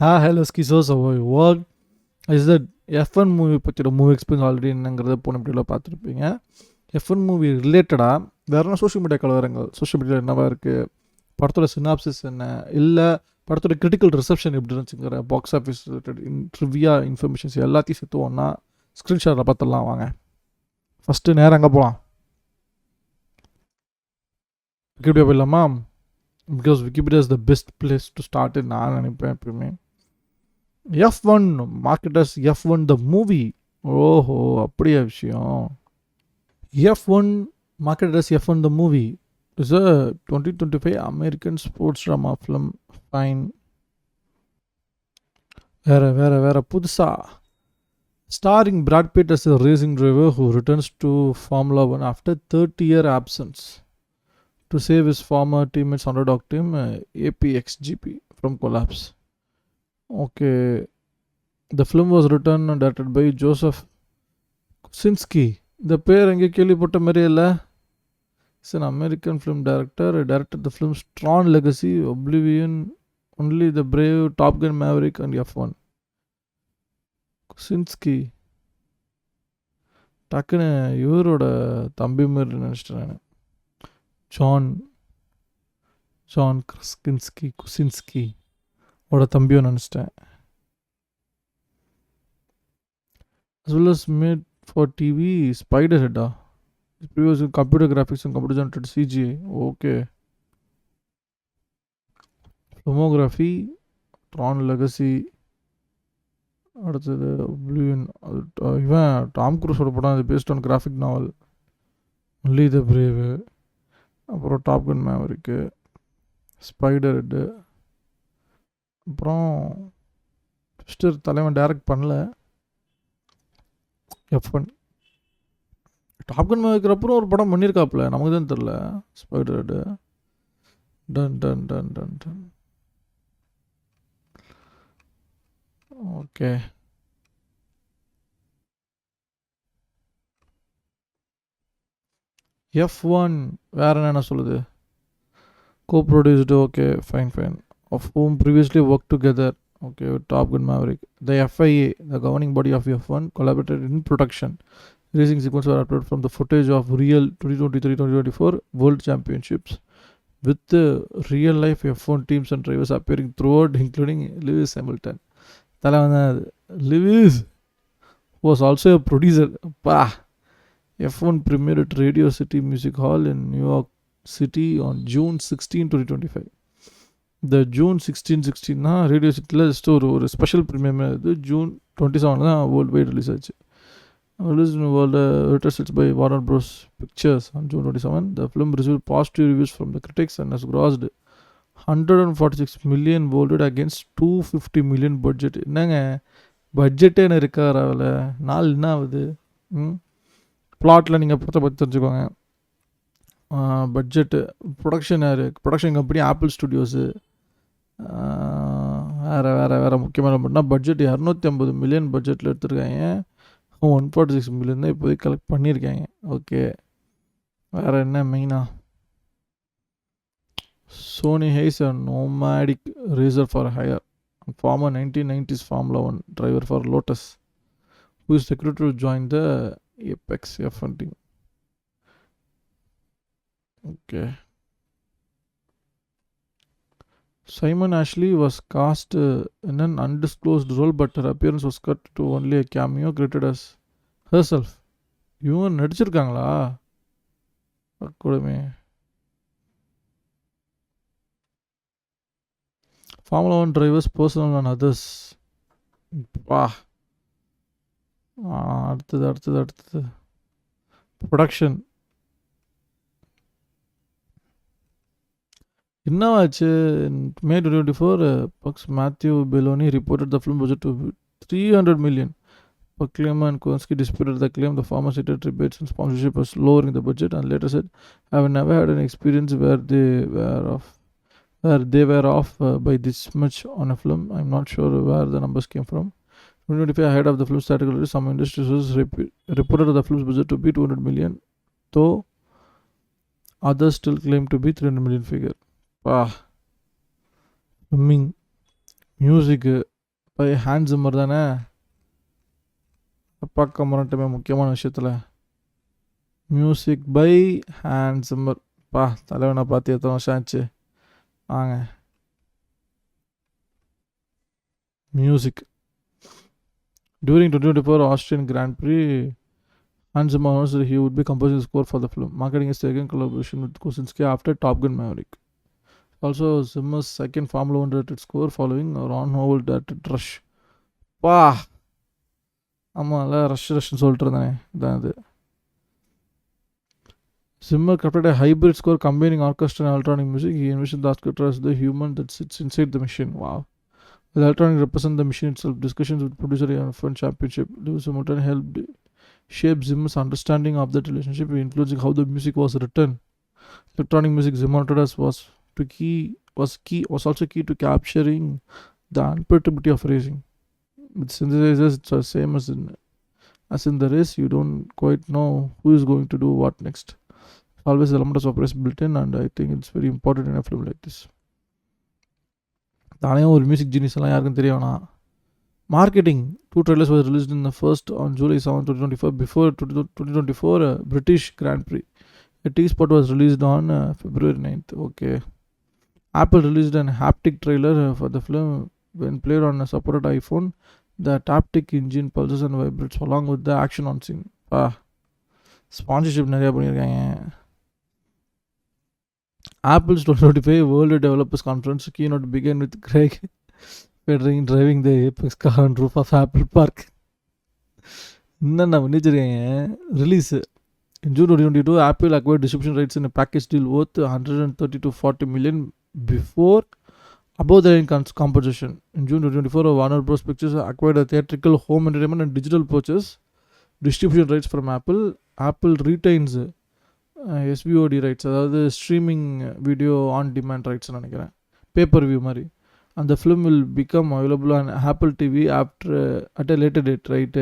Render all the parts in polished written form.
Hello, Skizo. So, what is that F1 movie பற்றின movie experience already என்னங்கிறத போன வீடியோவில் பார்த்துருப்பீங்க. F1 மூவி ரிலேட்டடாக வேறு என்ன சோஷியல் மீடியா கலவரங்கள், சோஷியல் மீடியாவில் என்னவா இருக்குது, படத்தோட சினாப்சிஸ் என்ன, இல்லை படத்தோட கிரிட்டிக்கல் ரிசப்ஷன் எப்படி இருந்துச்சுங்கிற box office related trivia informations எல்லாத்தையும் சேர்த்து ஒன்றா ஸ்க்ரீன்ஷாட்டில் பார்த்துடலாம் வாங்க. ஃபஸ்ட்டு நேரம் அங்கே போகலாம். விக்கிபீடியா போயிடலாமா? Because Wikipedia is the best place to start நான் நினைப்பேன் எப்பயுமே. F1 marketers F1 the movie. ஓஹோ அப்படியா விஷயம். F1 marketers F1 the movie is a 2025 American sports drama film. Fine. வேற புதுசா starring Brad Pitt as a racing driver who returns to Formula 1 after 30-year absence to save his former teammates underdog team APXGP from collapse. Okay, the film was written and directed by Joseph Kosinski. The பேர் எங்கே கேள்விப்பட்ட மாதிரி இல்லை. He's an American film director. He directed the films Tron Legacy, Oblivion, Only the Brave, Top Gun Maverick and F1. Kosinski டக்குன்னு இவரோட தம்பி மாதிரி நினச்சிட்டேன் நான். ஜான் குசின்ஸ்கி ஓட தம்பியும் நினச்சிட்டேன். As well as made for TV Spiderhead. It previous computer graphics and computer generated CGI. Okay. Filmography Tron Legacy. அடுத்தது Oblivion. இவன் டாம் க்ரூஸோட படம். இது based on graphic novel only the brave. அப்புறம் டாப் கன் மேவரிக்கு, ஸ்பைடர்ஹெட்டு, அப்புறம் மிஸ்டர் தலைவன் டைரக்ட் பண்ணல. F1 top கன் வைக்கிறப்பறம் ஒரு படம் பண்ணியிருக்காப்புல, நமக்கு தான் தெரில. ஸ்பைடர்ஹெட்டு. டன். ஓகே. F1 வேற என்ன சொல்லுது? Co-produced. Okay, fine. Of whom previously worked together. Okay, with Top Gun Maverick. The FIA, the governing body of F1, collaborated in production. Racing sequences were uploaded from the footage of real 2023-2024 World Championships, with the real-life F1 teams and drivers appearing throughout, including Lewis Hamilton. Lewis was also a producer. F1 premiered at Radio City Music Hall in New York City on June 16, 2025. The June 16 radio சிட்டியில் just ஒரு special premium இது. June 27 தான் world wide release ஆச்சு. Released in world retraced by Warner Bros. Pictures on June 27. The film received positive reviews from the critics and has grossed 146 million worldwide against 250 million budget. என்னங்க பட்ஜெட்டே என்ன இருக்கார் அவள நாள் என்ன ஆகுது? பிளாட்டில் நீங்கள் பற்றி தெரிஞ்சுக்கோங்க. பட்ஜெட்டு, ப்ரொடக்ஷன் யார்? Production company Apple studios. வேறு முக்கியமான பண்ணால் பட்ஜெட் 250 மில்லியன் பட்ஜெட்டில் எடுத்துருக்காங்க. 146 மில்லியன் தான் இப்போதைக்கு கலெக்ட் பண்ணியிருக்காங்க. ஓகே, வேறு என்ன மெயினாக? Sony Hayes, a nomadic racer for hire, former 1990s Formula 1 driver for Lotus, who is recruited to join the Apex F1 team. Okay. Simon Ashley was cast in an undisclosed role, but her appearance was cut to only a cameo created as herself. இவங்க நடிச்சிருக்காங்களா? கூடமே Formula 1 drivers, personal and others. அடுத்தது production என்னவாச்சு? May 2024, Puck's Matthew Belloni reported the film budget to be 300 million. Puckleman and Kosinski disputed the claim. The former cited rebates and sponsorship was lowering the budget and later said, "I have never had an experience where they were off by this much on a film. I'm not sure where the numbers came from." 2025, ahead of the film category, some industry sources reported the film's budget to be 200 million, though others still claim to be 300 million figure. Swimming music by Hans Zimmer தானே. பார்க்க மறந்துட்டமே முக்கியமான விஷயத்தில். Music by Hans Zimmer. தலைவனை பார்த்து எத்தனை வருஷம் ஆச்சு. வாங்க. Music. During 2024 Austrian Grand Prix, Hans Zimmer announced that he would be composing the score for the film, marketing his second collaboration with Kosinski after Top Gun Maverick. Also, Zimmer's second Formula 1 directed score following Ron Howell directed Rush. ஆமாம்ல, ரஷ்ன்னு சொல்லிட்டு இருந்தேன். இதான் இது. Zimmer crafted a hybrid score combining orchestra and electronic music. He envisioned the orchestra as the human that sits inside the machine. Wow. The electronic represent the machine itself. Discussions with producer and F1 championship. Lewis Hamilton helped shape Zimmer's understanding of that relationship, influencing how the music was written. Electronic music Zimmer was also key to capturing the unpredictability of racing. With synthesizers, it's the same as in the race. You don't quite know who is going to do what next. Always the element of surprise built in, and I think it's very important in a film like this. தானே ஒரு music genius எல்லாம் யாருக்கும் தெரிய வேணாம். Marketing. 2 trailers were released in the first on July 7, 2024 before 2024 British Grand Prix. A T-spot was released on February 9th. Okay. Apple released an haptic trailer for the film. When played on a supported iPhone, the haptic engine pulses and vibrates along with the action on scene. Sponsorship நிறையா பண்ணியிருக்காங்க. Apple's 2025 World Developers Conference keynote began with Craig Federer driving the Apex car on roof of Apple Park. என்னென்ன பண்ணிச்சிருக்காங்க. Release in June 2022, Apple acquired distribution rights in a package deal worth 130 to 40 million before above the line compensation. In June 2024, Warner Bros. Pictures acquired a theatrical, home entertainment and digital purchase distribution rights from Apple. Apple retains SVOD rights, அதாவது streaming video on demand ரைட்ஸ்னு நினைக்கிறேன், paper view மாதிரி. And the film will become available on Apple TV at a later date, right?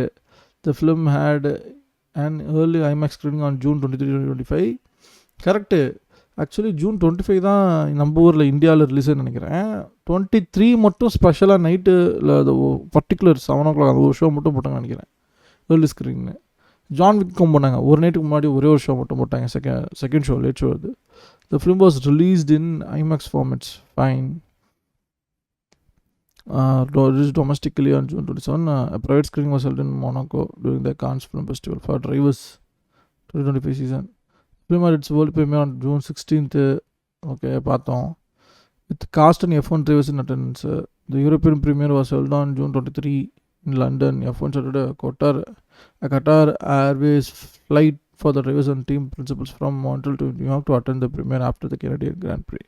The film had an early IMAX screening on June 23, 2025. Correct. Actually June 25 தான் நம்ம ஊரில் இந்தியாவில் ரிலீஸ்ன்னு நினைக்கிறேன். 23 மட்டும் ஸ்பெஷலாக நைட்டில் அது பர்டிகுலர் 7 o'clock அது ஒரு ஷோ மட்டும் போட்டாங்கன்னு நினைக்கிறேன், ஏர்லி ஸ்க்ரீன்னு. ஜான் விக்கும் போனாங்க ஒரு நைட்டுக்கு முன்னாடி, ஒரே ஒரு ஷோ மட்டும் போட்டாங்க, செகண்ட் ஷோ, லேட் ஷோ அது. The film was released in IMAX formats, fine. Released domestically on June 27. A private screening was held in Monaco during the Cannes Film Festival for Drivers 2025 season. Film had its world premiere on June 16th. Okay, பார்த்தோம். With cast and F1 drivers in attendance. The European premiere was held on June 23 in London. F1 started a Qatar Airways flight for the drivers and team principals from Montreal to New York to attend the premiere after the Canadian Grand Prix.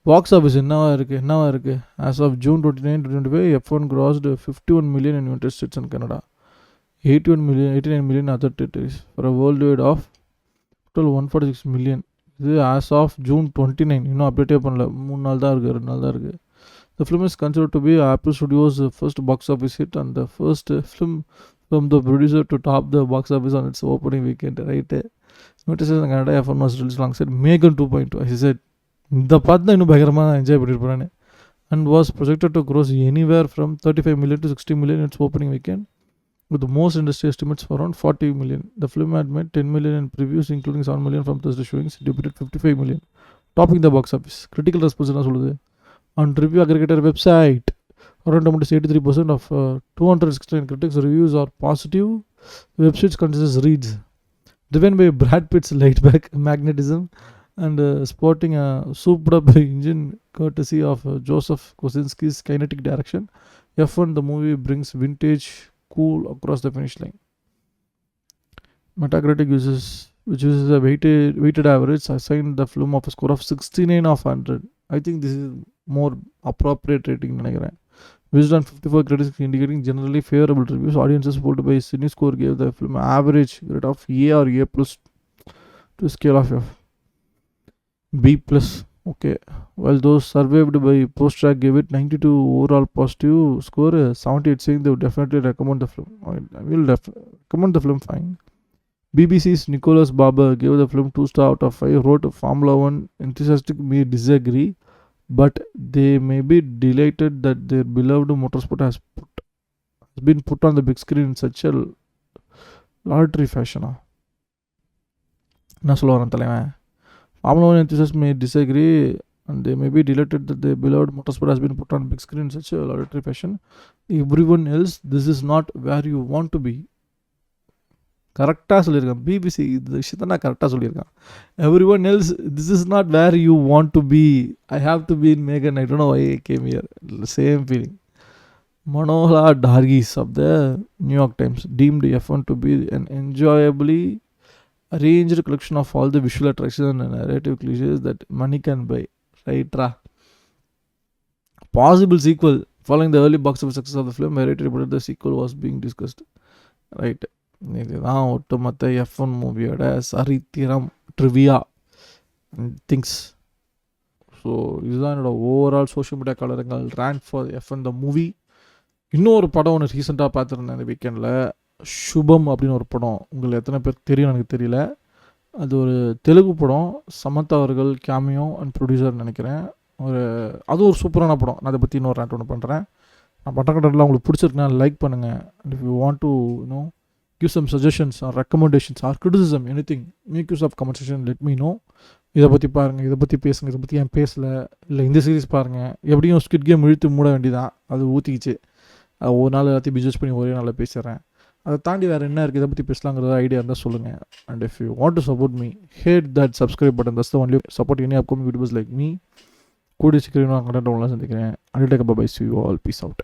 Box office என்னவா இருக்குது. As of June 29, 2025, F1 grossed 51 million in United States and Canada, 89 million in other territories, for a worldwide of total 146 million. இது as of June 29, இன்னும் அப்டேட்டே பண்ணல, 2 நாள் தான் இருக்குது. The film is considered to be Apple Studios' first box office hit and the first film from the producer to top the box office on its opening weekend, right? United States and Canada, F1 was released alongside Megan 2.2, as I said. இந்த பார்த்து தான் இன்னும் பயங்கரமாக enjoy பண்ணிட்டு போகிறேன்னு. And was projected to gross anywhere from 35 million to 60 million in its opening weekend, with most industry estimates for around 40 million. The film had made 10 million in previews, including 7 million from Thursday showings, debuted 55 million, topping the box office. Critical response என்ன சொல்லுது? On review aggregator website, around 83% of 269 critics reviews are positive. The website considers reads driven by Brad Pitt's laid-back magnetism and sporting a souped-up engine courtesy of Joseph Kosinski's kinetic direction. F1, the movie brings vintage cool across the finish line. Metacritic which uses a weighted average, assigned the film of a score of 69 of 100. I think this is more appropriate rating. Based on 54 critics indicating generally favorable reviews, audiences polled by CineScore gave the film an average grade of A or A plus to a scale of F. B plus. Okay, while those surveyed by Post-Track gave it 92 overall positive score, 78 saying they would definitely recommend the film. I will recommend the film, fine. BBC's Nicholas Barber gave the film 2 stars out of 5, wrote Formula 1 enthusiastic may disagree, but they may be delighted that their beloved motorsport has been put on the big screen in such a laudatory fashion. என்ன சொல்ல வரேன் தலைவன்? Formula 1 enthusiasts may disagree and they may be delighted that their beloved motorsport has been put on big screen in such a laudatory fashion. Everyone else, this is not where you want to be. கரெக்டாக சொல்லியிருக்கான் BBC. இந்த விஷயத்த நான் கரெக்டாக சொல்லியிருக்கான். Everyone else, this is not where you want to be. I have to be in Megan. I don't know why I came here. Same feeling. Manohla Dargis of the New York Times deemed F1 to be an enjoyably arranged collection of all the visual attractions and narrative cliches that money can buy. Right? Possible sequel. Following the early box office success of the film, Variety reported the sequel was being discussed. Right. இதுதான் ஒட்டுமொத்த F1 மூவியோட சரித்திரம், trivia things. So இதுதான் என்னோட overall social media கலருங்கள் rank for F1 the movie. இன்னொரு படம் ஒன்று ரீசெண்டாக பார்த்துருந்தேன் இந்த வீக்கெண்டில், சுபம் அப்படின்னு ஒரு படம். உங்களுக்கு எத்தனை பேர் தெரியும் எனக்கு தெரியல. அது ஒரு தெலுங்கு படம். சமந்தா அவர்கள் கேமியோ அண்ட் ப்ரொடியூசர் நினைக்கிறேன். அதுவும் ஒரு சூப்பரான படம். நான் அதை பற்றி இன்னொரு ரேண்ட் ஒன்று பண்ணுறேன். நான் பண்ணுற கண்டென்ட்லாம் உங்களுக்கு பிடிச்சிருக்குன்னா லைக் பண்ணுங்கள். And if you want to give some suggestions or recommendations or criticism, anything, make use of comment section, let me know. இதை பற்றி பாருங்கள், இதை பற்றி பேசுங்க, இதை பற்றி ஏன் பேசலை, இல்லை இந்த சீரிஸ் பாருங்கள். எப்படியும் ஸ்குவிட் கேம் இழுத்து மூட வேண்டியதான், அது ஊற்றிக்கிச்சு. ஒரு நாள் எல்லாத்தையும் பிஸ்னஸ் பண்ணி ஒரே நாளில் பேசுகிறேன். அதை தாண்டி வேறு என்ன இருக்குது, இதை பற்றி பேசலாங்கிறத ஐடியா இருந்தால் சொல்லுங்கள். And if you want to support me, hit that subscribe button. That's the only support any upcoming videos like me. கூடிய சீக்கிரம் கண்டென்ட் ஒன்றா சந்திக்கிறேன். And take bye. See you all. Peace out.